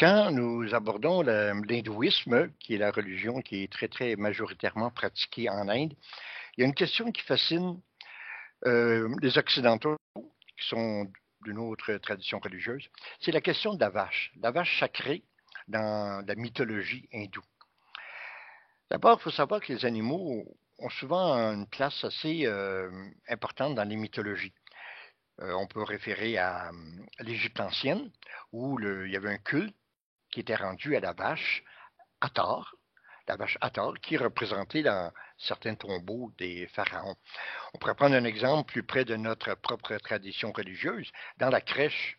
Quand nous abordons l'hindouisme, qui est la religion qui est très, très majoritairement pratiquée en Inde, il y a une question qui fascine les Occidentaux, qui sont d'une autre tradition religieuse, c'est la question de la vache sacrée dans la mythologie hindoue. D'abord, il faut savoir que les animaux ont souvent une place assez importante dans les mythologies. On peut référer à l'Égypte ancienne, où il y avait un culte qui était rendu à Hathor, la vache Hathor, qui est représentée dans certains tombeaux des pharaons. On pourrait prendre un exemple plus près de notre propre tradition religieuse. Dans la crèche,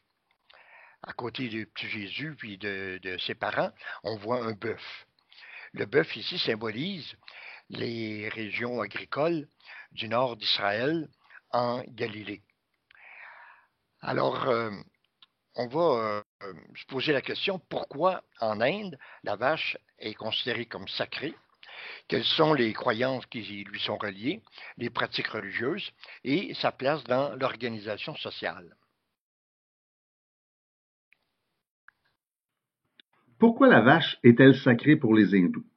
à côté du petit Jésus puis de ses parents, on voit un bœuf. Le bœuf ici symbolise les régions agricoles du nord d'Israël en Galilée. Alors, on va se poser la question, pourquoi en Inde la vache est considérée comme sacrée? Quelles sont les croyances qui lui sont reliées, les pratiques religieuses et sa place dans l'organisation sociale? Pourquoi la vache est-elle sacrée pour les hindous?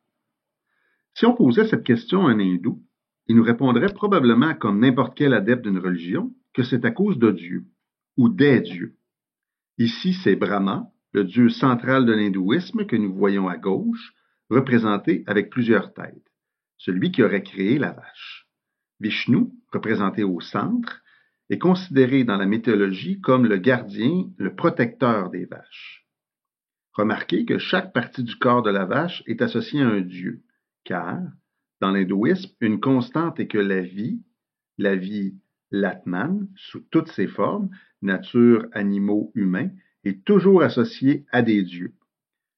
Si on posait cette question à un hindou, il nous répondrait probablement, comme n'importe quel adepte d'une religion, que c'est à cause de Dieu ou des dieux. Ici, c'est Brahma, le dieu central de l'hindouisme que nous voyons à gauche, représenté avec plusieurs têtes, celui qui aurait créé la vache. Vishnu, représenté au centre, est considéré dans la mythologie comme le gardien, le protecteur des vaches. Remarquez que chaque partie du corps de la vache est associée à un dieu, car, dans l'hindouisme, une constante est que la vie, l'Atman, sous toutes ses formes, nature, animaux, humains, est toujours associée à des dieux.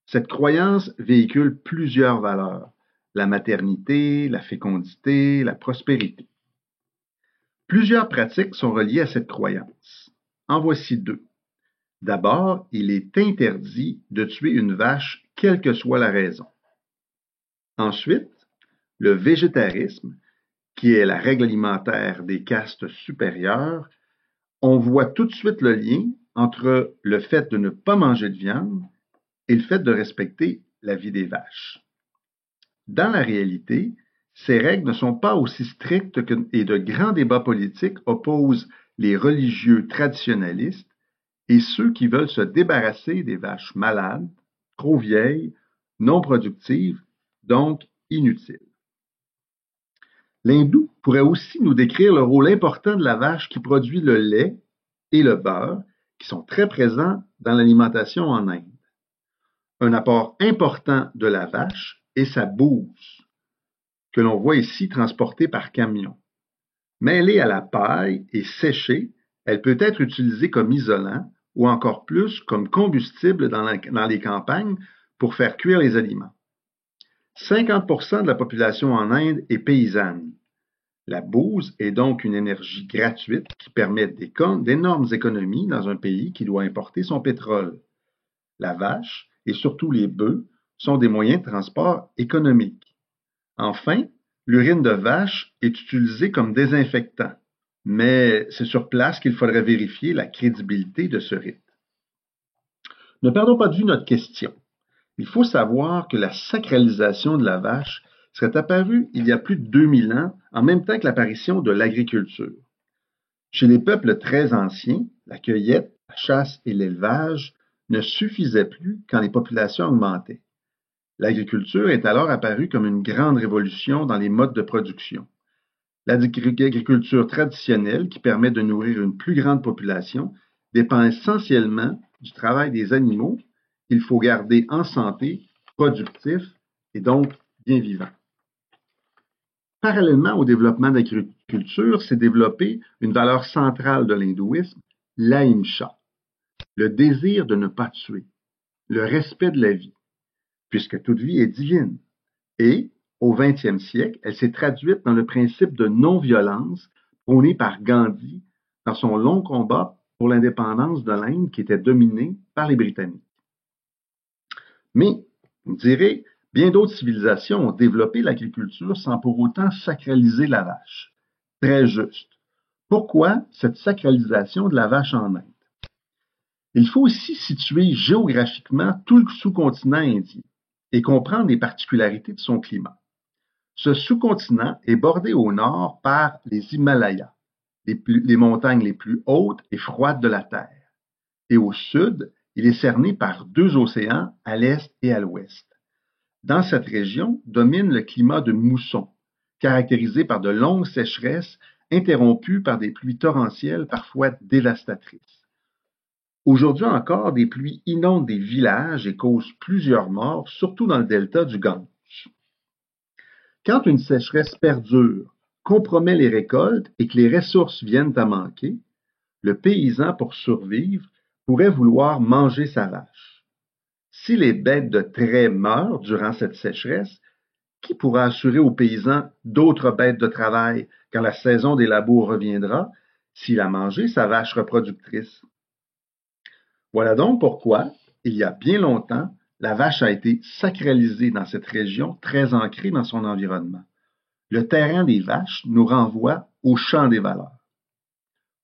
Cette croyance véhicule plusieurs valeurs, la maternité, la fécondité, la prospérité. Plusieurs pratiques sont reliées à cette croyance. En voici deux. D'abord, il est interdit de tuer une vache, quelle que soit la raison. Ensuite, le végétarisme, qui est la règle alimentaire des castes supérieures, on voit tout de suite le lien entre le fait de ne pas manger de viande et le fait de respecter la vie des vaches. Dans la réalité, ces règles ne sont pas aussi strictes et de grands débats politiques opposent les religieux traditionnalistes et ceux qui veulent se débarrasser des vaches malades, trop vieilles, non productives, donc inutiles. L'hindou pourrait aussi nous décrire le rôle important de la vache qui produit le lait et le beurre, qui sont très présents dans l'alimentation en Inde. Un apport important de la vache est sa bouse, que l'on voit ici transportée par camion. Mêlée à la paille et séchée, elle peut être utilisée comme isolant ou encore plus comme combustible dans les campagnes pour faire cuire les aliments. 50% de la population en Inde est paysanne. La bouse est donc une énergie gratuite qui permet d'énormes économies dans un pays qui doit importer son pétrole. La vache et surtout les bœufs sont des moyens de transport économiques. Enfin, l'urine de vache est utilisée comme désinfectant, mais c'est sur place qu'il faudrait vérifier la crédibilité de ce rite. Ne perdons pas de vue notre question. Il faut savoir que la sacralisation de la vache serait apparue il y a plus de 2000 ans, en même temps que l'apparition de l'agriculture. Chez les peuples très anciens, la cueillette, la chasse et l'élevage ne suffisaient plus quand les populations augmentaient. L'agriculture est alors apparue comme une grande révolution dans les modes de production. L'agriculture traditionnelle, qui permet de nourrir une plus grande population, dépend essentiellement du travail des animaux qu'il faut garder en santé, productifs et donc bien vivants. Parallèlement au développement de l'agriculture, s'est développée une valeur centrale de l'hindouisme, l'ahimsa, le désir de ne pas tuer, le respect de la vie, puisque toute vie est divine. Et, au XXe siècle, elle s'est traduite dans le principe de non-violence prôné par Gandhi dans son long combat pour l'indépendance de l'Inde qui était dominée par les Britanniques. Mais, vous me direz, bien d'autres civilisations ont développé l'agriculture sans pour autant sacraliser la vache. Très juste. Pourquoi cette sacralisation de la vache en Inde? Il faut aussi situer géographiquement tout le sous-continent indien et comprendre les particularités de son climat. Ce sous-continent est bordé au nord par les Himalayas, les montagnes les plus hautes et froides de la Terre. Et au sud, il est cerné par deux océans, à l'est et à l'ouest. Dans cette région domine le climat de mousson, caractérisé par de longues sécheresses interrompues par des pluies torrentielles parfois dévastatrices. Aujourd'hui encore, des pluies inondent des villages et causent plusieurs morts, surtout dans le delta du Gange. Quand une sécheresse perdure, compromet les récoltes et que les ressources viennent à manquer, le paysan, pour survivre, pourrait vouloir manger sa vache. Si les bêtes de trait meurent durant cette sécheresse, qui pourra assurer aux paysans d'autres bêtes de travail quand la saison des labours reviendra s'il a mangé sa vache reproductrice? Voilà donc pourquoi, il y a bien longtemps, la vache a été sacralisée dans cette région très ancrée dans son environnement. Le terrain des vaches nous renvoie au champ des valeurs.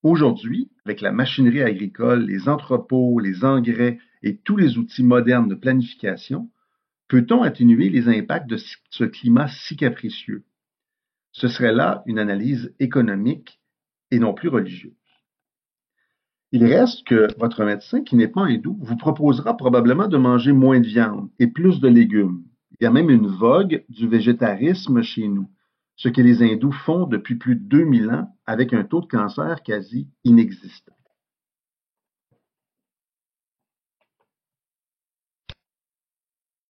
Aujourd'hui, avec la machinerie agricole, les entrepôts, les engrais et tous les outils modernes de planification, peut-on atténuer les impacts de ce climat si capricieux? Ce serait là une analyse économique et non plus religieuse. Il reste que votre médecin, qui n'est pas hindou, vous proposera probablement de manger moins de viande et plus de légumes. Il y a même une vogue du végétarisme chez nous, ce que les hindous font depuis plus de 2000 ans avec un taux de cancer quasi inexistant.